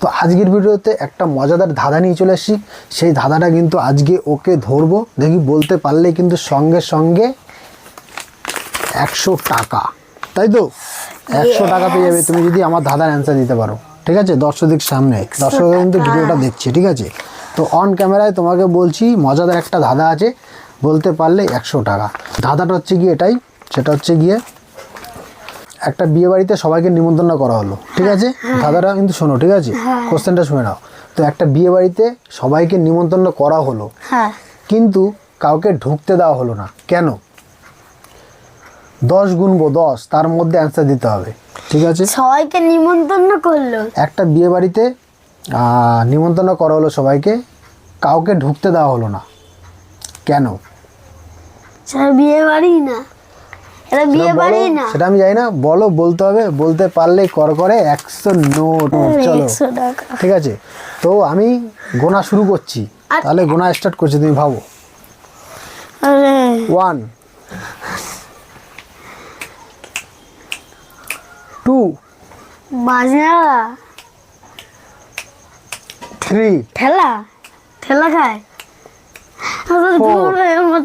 তো আজকের ভিডিওতে একটা মজাদার ধাঁধা নিয়ে চলে আসি। সেই ধাঁধাটা কিন্তু আজকে ওকে ধরবো, দেখি বলতে পারলে কিন্তু সঙ্গে সঙ্গে 100 টাকা, তাই তো? 100 টাকা পেয়ে যাবে তুমি যদি আমার ধাঁধার অ্যান্সার দিতে পারো, ঠিক আছে? দর্শকদের সামনে, দর্শক কিন্তু ভিডিওটা দেখছে, ঠিক আছে? তো অন ক্যামেরায় তোমাকে বলছি মজাদার একটা ধাঁধা আছে, বলতে পারলে 100 টাকা। ধাঁধাটা হচ্ছে গিয়ে এটাই, সেটা হচ্ছে গিয়ে একটা বিয়ে বাড়িতে সবাইকে নিমন্ত্রণ করা হলো, ঠিক আছে? ধাঁধাটা কিন্তু শোনো, ঠিক আছে? কোশ্চেনটা শুনে নাও। তো একটা বিয়ে বাড়িতে সবাইকে নিমন্ত্রণ করা হলো, কিন্তু কাউকে ঢুকতে দেওয়া হলো না, কেন? 10 গুনবো 10, তার মধ্যে অ্যান্সার দিতে হবে, ঠিক আছে? সবাইকে নিমন্ত্রণ করলো, একটা বিয়ে বাড়িতে নিমন্ত্রণ করা হলো সবাইকে, কাউকে ঢুকতে দেওয়া হলো না, কেন? সেটা বিয়ে বাড়ি না, এটা বিয়ে বাড়ি না। সেটা আমি জানি না, বলো, বলতে হবে, বলতে পারলেই করে 100 নোট। চলো, 100 টাকা। ঠিক আছে? তো আমি গোনা শুরু করছি, তাহলে গোনা স্টার্ট করছি, তুমি ভাবো। আরে 1 2 বাজনা, 3 ঠেলা ঠেলা খায়।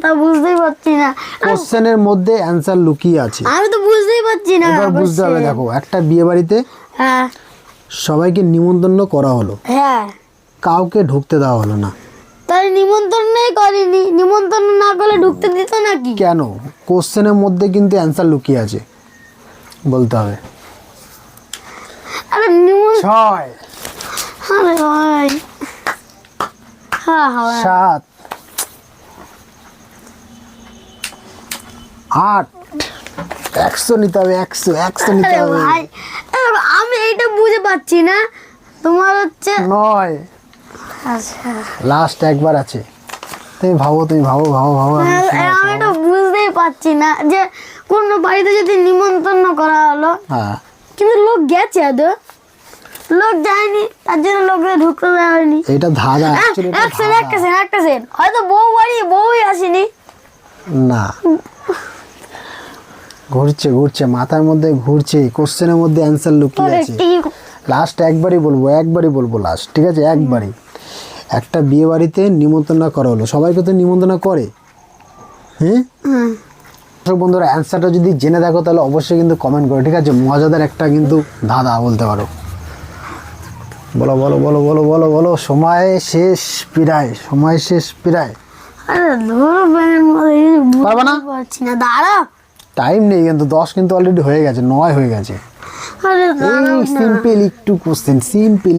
তা বুঝতেই পারছি না, কোশ্চেনের মধ্যে অ্যান্সার লুকিয়ে আছে, আমি তো বুঝতেই পারছি না। এবার বুঝতে হবে। দেখো, একটা বিয়ে বাড়িতে হ্যাঁ সবাইকে নিমন্ত্রণ করা হলো, হ্যাঁ, কাউকে ঢুকতে দেওয়া হলো না, তাই নিমন্ত্রণই করিনি। নিমন্ত্রণ না করলে ঢুকতে দিত নাকি? কেন? কোশ্চেনের মধ্যে কিন্তু অ্যান্সার লুকিয়ে আছে, বলতে হবে। আরে নিমন্ত্রণ, 6 আরে ভাই, হ্যাঁ হ্যাঁ 7 8 100 নিতে হবে, 100 নিতে আরে হবে। ভাই, আমি এইটা বুঝে পাচ্ছি না। তোমার হচ্ছে 9 আচ্ছা, লাস্ট একবার আছে, তুমি ভাবো, তুমি ভাবো, ভাবো, ভাবো। আমি এটা বুঝতেই পারছি না যে কোন বাড়িতে যদি নিমন্ত্রণ করা হলো, হ্যাঁ, কিন্তু লোক গেছে, আদৌ লোক যায়নি, তার জন্য লোকে ঢুকতে দেওয়া হয়নি। এটা ধাঁধা, অ্যাকচুয়ালি এটা একটা সেন হয়তো বউ বাড়ি বউই আসেনি। না, ঘুরছে ঘুরছে মাথার মধ্যে, ঘুরছে, কোশ্চেনের মধ্যে অ্যান্সার লুকিয়ে আছে। লাস্ট একবারই বলবো লাস্ট, ঠিক আছে? একবারই। একটা বিয়ে বাড়িতে নিমন্ত্রণ করা হলো, সবাইকে তো নিমন্ত্রণ করে, হ্যাঁ? বন্ধুরা, অ্যান্সারটা যদি জেনে দেখো তাহলে অবশ্যই কিন্তু কমেন্ট করো, ঠিক আছে? মজাদার একটা কিন্তু ধাঁধা বলতে পারো। বলো বলো বলো বলো বলো বলো, সময় শেষ প্রায়, সময় শেষ প্রায়। আরে ধরো ব্যাঙের মধ্যে পারবা না? পারছি না, দাঁড়া। টাইম নেই কিন্তু, 10 কিন্তু অলরেডি হয়ে গেছে, 9 হয়ে গেছে। আরে দাঁড়াও না। সিম্পল একটু কোশ্চেন, সিম্পল।